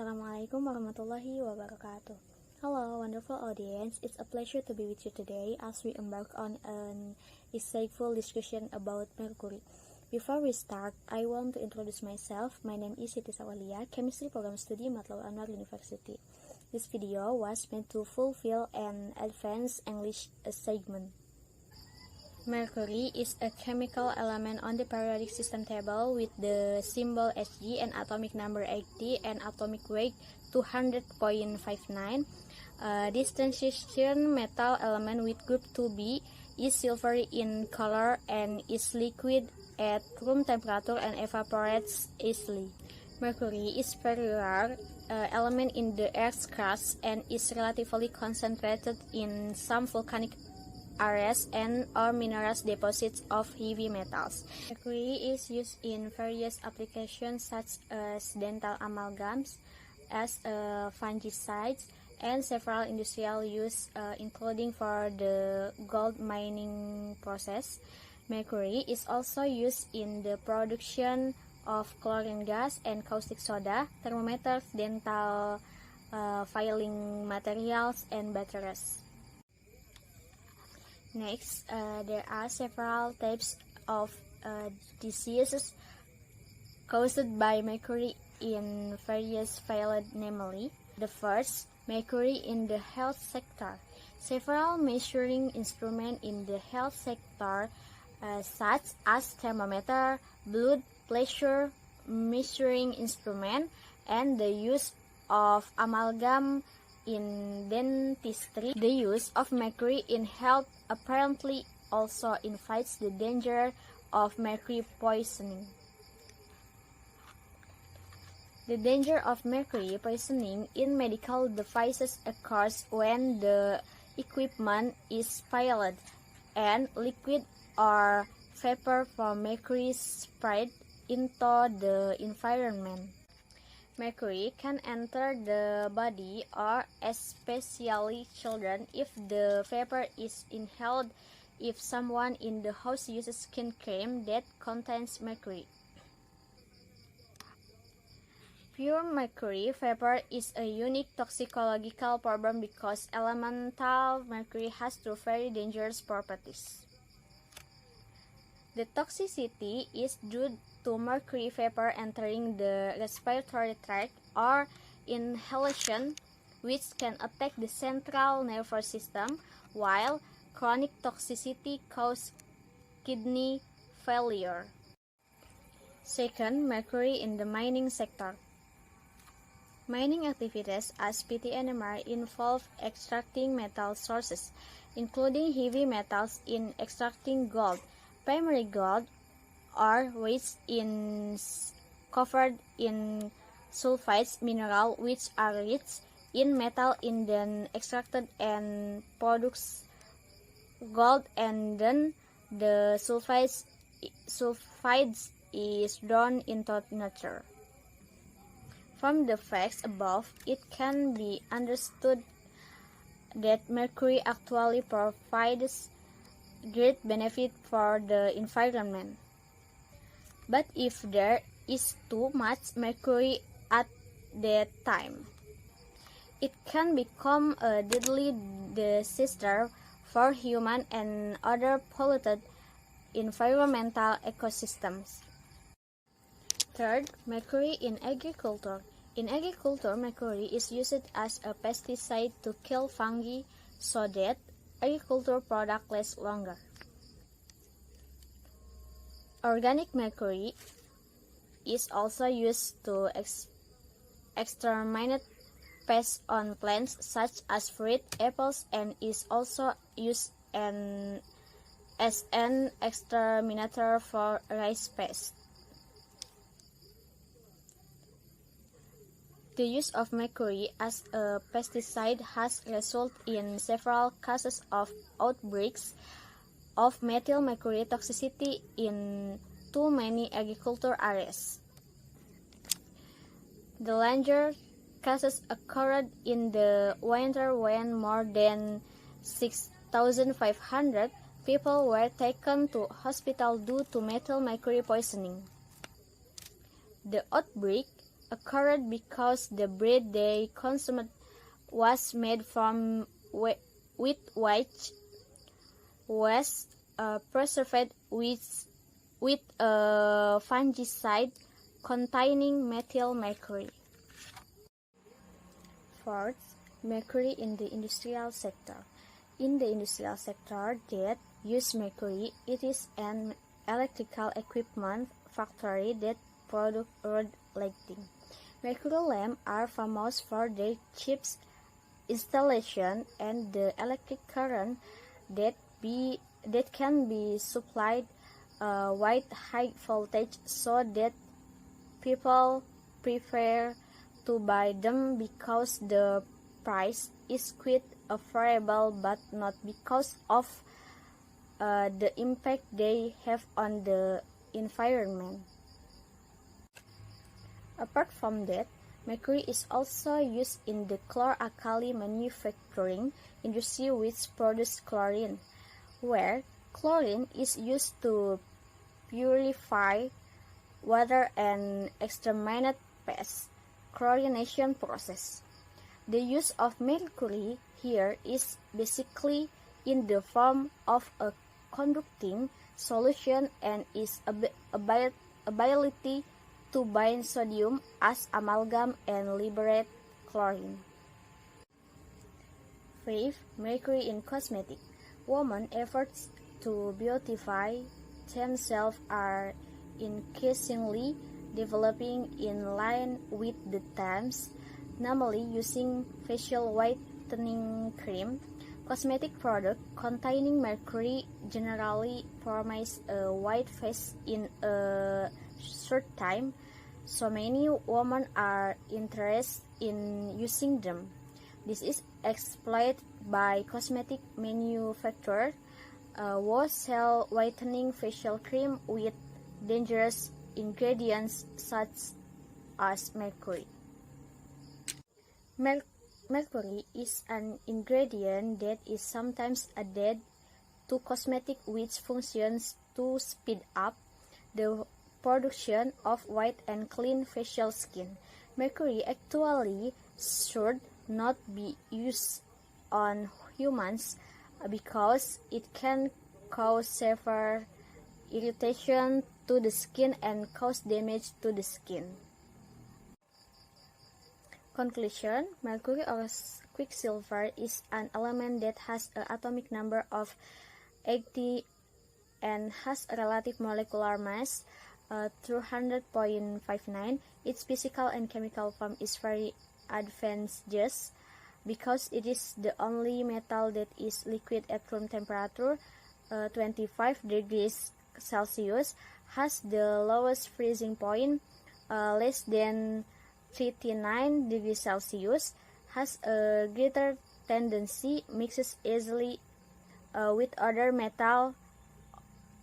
Assalamualaikum warahmatullahi wabarakatuh. Hello, wonderful audience. It's a pleasure to be with you today as we embark on an insightful discussion about mercury. Before we start, I want to introduce myself. My name is Siti Sawalia, Chemistry Program Study, Matlaul Anwar University. This video was meant to fulfill an advanced English segment. Mercury is a chemical element on the periodic system table with the symbol Hg and atomic number 80 and atomic weight 200.59. This transition metal element with group 2b is silvery in color and is liquid at room temperature and evaporates easily. Mercury is very rare element in the Earth's crust and is relatively concentrated in some volcanic areas and or mineral deposits of heavy metals. Mercury is used in various applications such as dental amalgams, as fungicides, and several industrial use including for the gold mining process. Mercury is also used in the production of chlorine gas and caustic soda, thermometers, dental filing materials, and batteries. Next, there are several types of diseases caused by mercury in various fields, namely, the first, mercury in the health sector. Several measuring instruments in the health sector, such as thermometer, blood pressure measuring instrument, and the use of amalgam in dentistry. The use of mercury in health apparently also invites the danger of mercury poisoning. The danger of mercury poisoning in medical devices occurs when the equipment is failed and liquid or vapor from mercury spread into the environment. Mercury can enter the body, or especially children, if the vapor is inhaled. If someone in the house uses skin cream that contains mercury. Pure mercury vapor is a unique toxicological problem because elemental mercury has two very dangerous properties. The toxicity is due to mercury vapor entering the respiratory tract or inhalation, which can attack the central nervous system, while chronic toxicity causes kidney failure. Second, mercury in the mining sector. Mining activities as PT-NMR involve extracting metal sources, including heavy metals in extracting gold, primary gold, or waste covered in sulfides mineral which are rich in metal in then extracted and products gold, and then the sulfides is drawn into nature. From the facts above, it can be understood that mercury actually provides great benefit for the environment. But if there is too much mercury at that time, it can become a deadly disaster for human and other polluted environmental ecosystems. Third, mercury in agriculture. In agriculture, mercury is used as a pesticide to kill fungi so that agriculture product lasts longer. Organic mercury is also used to exterminate pests on plants such as fruit, apples, and is also used as an exterminator for rice pests. The use of mercury as a pesticide has resulted in several cases of outbreaks of methyl mercury toxicity in too many agricultural areas. The larger cases occurred in the winter when more than 6,500 people were taken to hospital due to methyl mercury poisoning. The outbreak occurred because the bread they consumed was made from wheat which was preserved with a fungicide containing methyl mercury. Fourth, mercury in the industrial sector. In the industrial sector that use mercury, it is an electrical equipment factory that produce road lighting. Mercury lamps are famous for their cheap installation and the electric current that can be supplied with high voltage, so that people prefer to buy them because the price is quite affordable, but not because of the impact they have on the environment. Apart from that, mercury is also used in the chlor-alkali manufacturing industry, which produces chlorine, where chlorine is used to purify water and exterminate pests. Chlorination process. The use of mercury here is basically in the form of a conducting solution and its ability to bind sodium as amalgam and liberate chlorine. 5. Mercury in cosmetics. Women's efforts to beautify themselves are increasingly developing in line with the times, namely using facial whitening cream. Cosmetic products containing mercury generally promise a white face in a short time, so many women are interested in using them. This is exploited by cosmetic manufacturers who sell whitening facial cream with dangerous ingredients such as mercury. Mercury is an ingredient that is sometimes added to cosmetics, which functions to speed up the production of white and clean facial skin. Mercury actually should not be used on humans because it can cause severe irritation to the skin and cause damage to the skin. Conclusion: mercury or quicksilver is an element that has an atomic number of 80 and has a relative molecular mass 200.59. Its physical and chemical form is very advantageous because it is the only metal that is liquid at room temperature 25 degrees Celsius, has the lowest freezing point less than 39 degrees Celsius, has a greater tendency mixes easily with other metal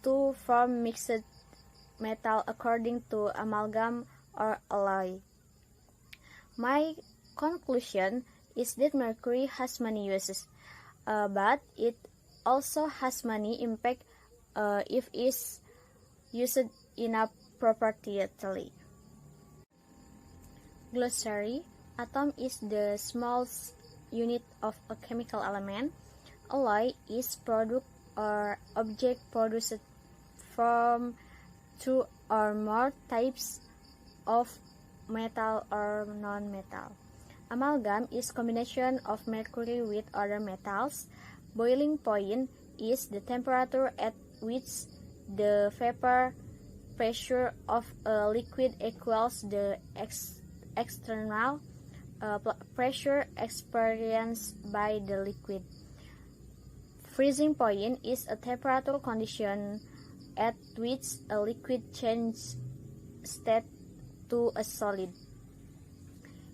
to form mixed metal according to amalgam or alloy. My conclusion is that mercury has many uses, but it also has many impact if is used inappropriately. Glossary: atom is the smallest unit of a chemical element. Alloy is product or object produced from two or more types of metal or non-metal. Amalgam is combination of mercury with other metals. Boiling point is the temperature at which the vapor pressure of a liquid equals the external pressure experienced by the liquid. Freezing point is a temperature condition at which a liquid changes state to a solid.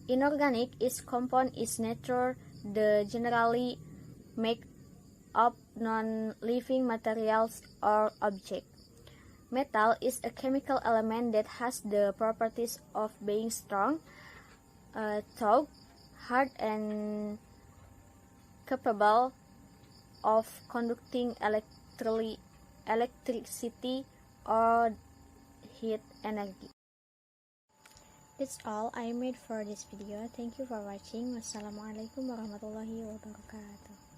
Inorganic is compound is nature that generally make up non-living materials or objects. Metal is a chemical element that has the properties of being strong, tough, hard, and capable of conducting electricity or heat energy. That's all I made for this video. Thank you for watching. Wassalamualaikum warahmatullahi wabarakatuh.